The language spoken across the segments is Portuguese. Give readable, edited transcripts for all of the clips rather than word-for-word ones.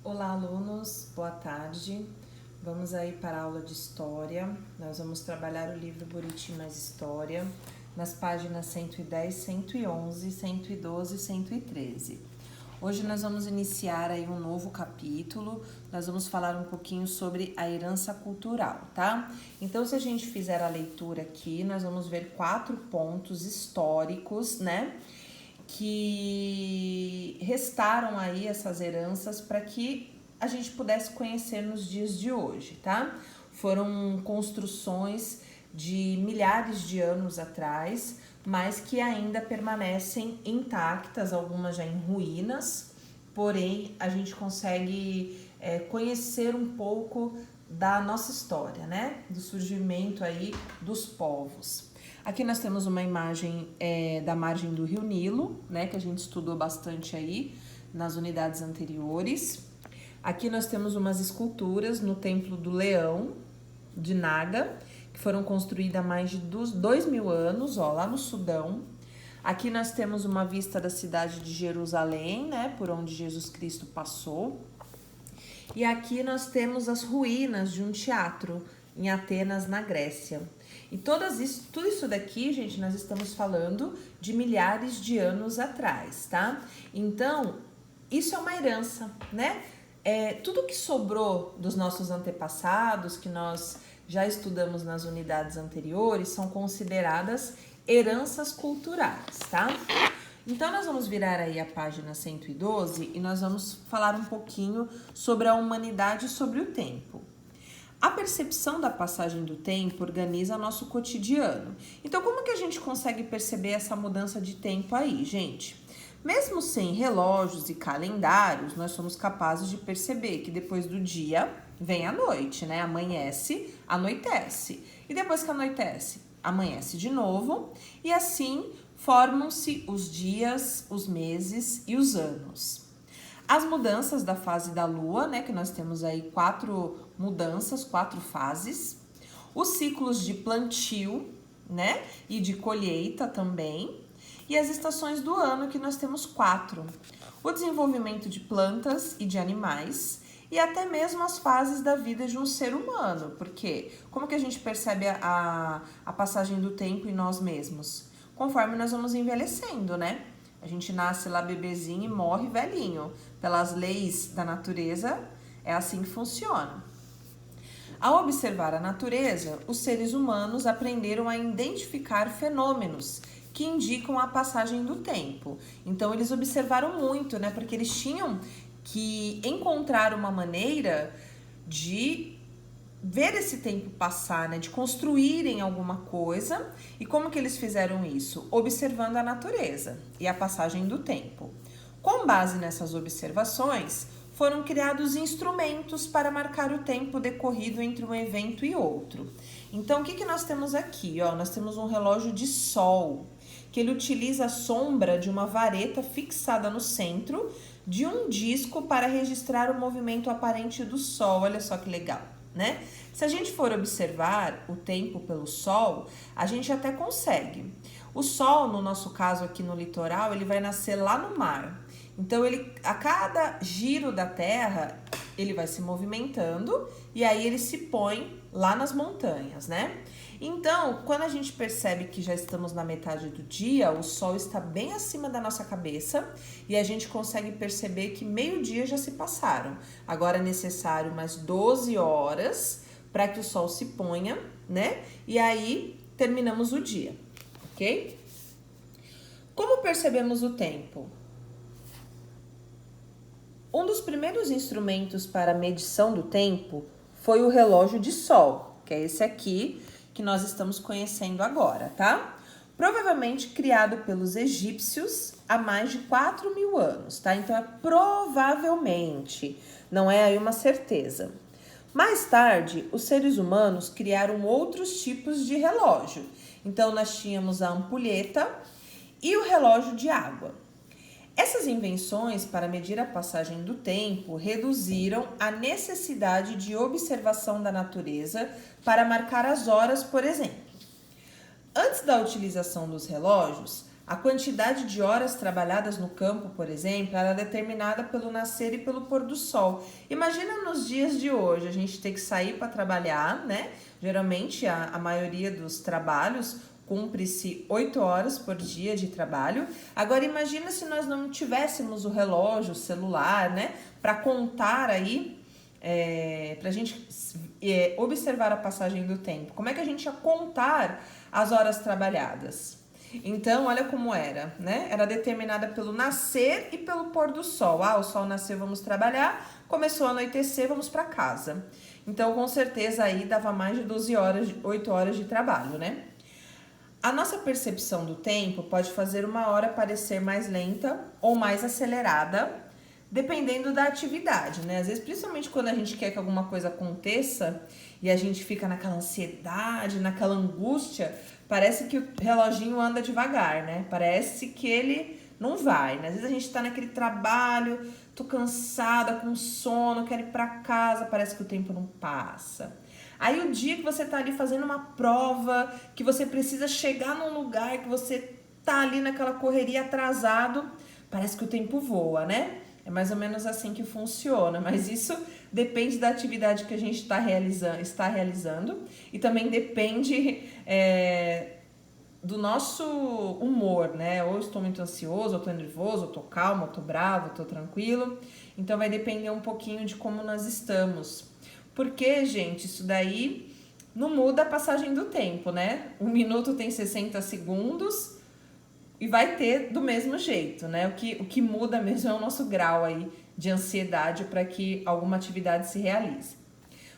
Olá, alunos, boa tarde. Vamos aí para a aula de História. Nós vamos trabalhar o livro Buriti Mais História, nas páginas 110, 111, 112 e 113. Hoje nós vamos iniciar aí um novo capítulo, nós vamos falar um pouquinho sobre a herança cultural, tá? Então, se a gente fizer a leitura aqui, nós vamos ver 4 pontos históricos, né? Que restaram aí essas heranças para que a gente pudesse conhecer nos dias de hoje, tá? Foram construções de milhares de anos atrás, mas que ainda permanecem intactas, algumas já em ruínas, porém a gente consegue conhecer um pouco da nossa história, né? Do surgimento aí dos povos. Aqui nós temos uma imagem da margem do Rio Nilo, né, que a gente estudou bastante aí nas unidades anteriores. Aqui nós temos umas esculturas no Templo do Leão, de Naga, que foram construídas há mais de 2000 anos, ó, lá no Sudão. Aqui nós temos uma vista da cidade de Jerusalém, né, por onde Jesus Cristo passou. E aqui nós temos as ruínas de um teatro em Atenas, na Grécia. E tudo isso daqui, gente, nós estamos falando de milhares de anos atrás, tá? Então, isso é uma herança, né? Tudo que sobrou dos nossos antepassados, que nós já estudamos nas unidades anteriores, são consideradas heranças culturais, tá? Então, nós vamos virar aí a página 112 e nós vamos falar um pouquinho sobre a humanidade e sobre o tempo. A percepção da passagem do tempo organiza nosso cotidiano. Então, como que a gente consegue perceber essa mudança de tempo aí, gente? Mesmo sem relógios e calendários, nós somos capazes de perceber que depois do dia vem a noite, né? Amanhece, anoitece. E depois que anoitece, amanhece de novo. E assim formam-se os dias, os meses e os anos. As mudanças da fase da lua, né, que nós temos aí 4 mudanças, 4 fases. Os ciclos de plantio, né, e de colheita também. E as estações do ano, que nós temos 4. O desenvolvimento de plantas e de animais. E até mesmo as fases da vida de um ser humano. Porque como que a gente percebe a passagem do tempo em nós mesmos? Conforme nós vamos envelhecendo, né? A gente nasce lá bebezinho e morre velhinho. Pelas leis da natureza, é assim que funciona. Ao observar a natureza, os seres humanos aprenderam a identificar fenômenos que indicam a passagem do tempo. Então, eles observaram muito, né? Porque eles tinham que encontrar uma maneira de ver esse tempo passar, né? De construírem alguma coisa. E como que eles fizeram isso? Observando a natureza e a passagem do tempo. Com base nessas observações, foram criados instrumentos para marcar o tempo decorrido entre um evento e outro. Então, o que nós temos aqui? Ó, nós temos um relógio de sol, que ele utiliza a sombra de uma vareta fixada no centro de um disco para registrar o movimento aparente do sol. Olha só que legal, né? Se a gente for observar o tempo pelo sol, a gente até consegue. O sol, no nosso caso aqui no litoral, ele vai nascer lá no mar. Então, a cada giro da Terra, ele vai se movimentando e aí ele se põe lá nas montanhas, né? Então, quando a gente percebe que já estamos na metade do dia, o sol está bem acima da nossa cabeça e a gente consegue perceber que meio-dia já se passaram. Agora é necessário mais 12 horas para que o sol se ponha, né? E aí terminamos o dia, ok? Como percebemos o tempo? Um dos primeiros instrumentos para a medição do tempo foi o relógio de sol, que é esse aqui que nós estamos conhecendo agora, tá? Provavelmente criado pelos egípcios há mais de 4.000 anos, tá? Então, é provavelmente, não é aí uma certeza. Mais tarde, os seres humanos criaram outros tipos de relógio. Então, nós tínhamos a ampulheta e o relógio de água. Essas invenções para medir a passagem do tempo reduziram a necessidade de observação da natureza para marcar as horas, por exemplo. Antes da utilização dos relógios, A quantidade de horas trabalhadas no campo, por exemplo, ela é determinada pelo nascer e pelo pôr do sol. Imagina nos dias de hoje, a gente ter que sair para trabalhar, né? Geralmente a maioria dos trabalhos cumpre-se 8 horas por dia de trabalho. Agora imagina se nós não tivéssemos o relógio, o celular, né? Para contar aí, para a gente observar a passagem do tempo. Como é que a gente ia contar as horas trabalhadas? Então, olha como era, né? Era determinada pelo nascer e pelo pôr do sol. Ah, o sol nasceu, vamos trabalhar. Começou a anoitecer, vamos para casa. Então, com certeza, aí dava mais de 12 horas, 8 horas de trabalho, né? A nossa percepção do tempo pode fazer uma hora parecer mais lenta ou mais acelerada, dependendo da atividade, né? Às vezes, principalmente quando a gente quer que alguma coisa aconteça e a gente fica naquela ansiedade, naquela angústia, parece que o reloginho anda devagar, né? Parece que ele não vai, né? Às vezes a gente tá naquele trabalho, tô cansada, com sono, quero ir pra casa, parece que o tempo não passa. Aí o dia que você tá ali fazendo uma prova, que você precisa chegar num lugar, que você tá ali naquela correria atrasado, parece que o tempo voa, né? É mais ou menos assim que funciona, mas isso depende da atividade que a gente está realizando e também depende do nosso humor, né? Ou estou muito ansioso, ou estou nervoso, ou estou calmo, ou estou bravo, ou estou tranquilo. Então vai depender um pouquinho de como nós estamos. Porque, gente, isso daí não muda a passagem do tempo, né? Um minuto tem 60 segundos e vai ter do mesmo jeito, né? O que muda mesmo é o nosso grau aí de ansiedade para que alguma atividade se realize.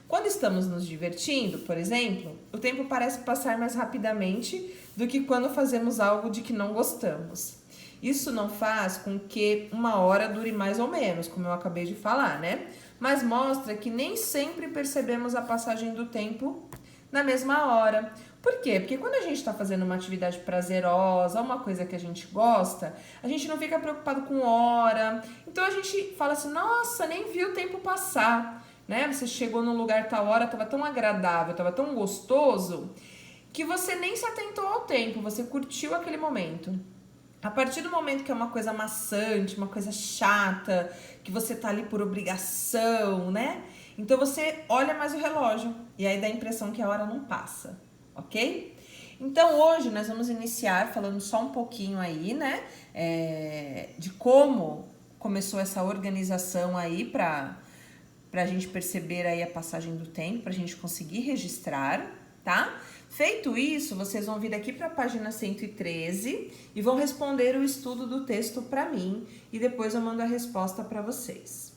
Quando estamos nos divertindo, por exemplo, o tempo parece passar mais rapidamente do que quando fazemos algo de que não gostamos. Isso não faz com que uma hora dure mais ou menos, como eu acabei de falar, né? Mas mostra que nem sempre percebemos a passagem do tempo na mesma hora. Por quê? Porque quando a gente está fazendo uma atividade prazerosa, uma coisa que a gente gosta, a gente não fica preocupado com hora. Então a gente fala assim, nossa, nem vi o tempo passar, né? Você chegou num lugar tal hora, estava tão agradável, estava tão gostoso, que você nem se atentou ao tempo, você curtiu aquele momento. A partir do momento que é uma coisa maçante, uma coisa chata, que você tá ali por obrigação, né? Então você olha mais o relógio e aí dá a impressão que a hora não passa, ok? Então hoje nós vamos iniciar falando só um pouquinho aí, né? De como começou essa organização aí para a gente perceber aí a passagem do tempo, para a gente conseguir registrar, tá? Feito isso, vocês vão vir aqui para a página 113 e vão responder o estudo do texto para mim e depois eu mando a resposta para vocês.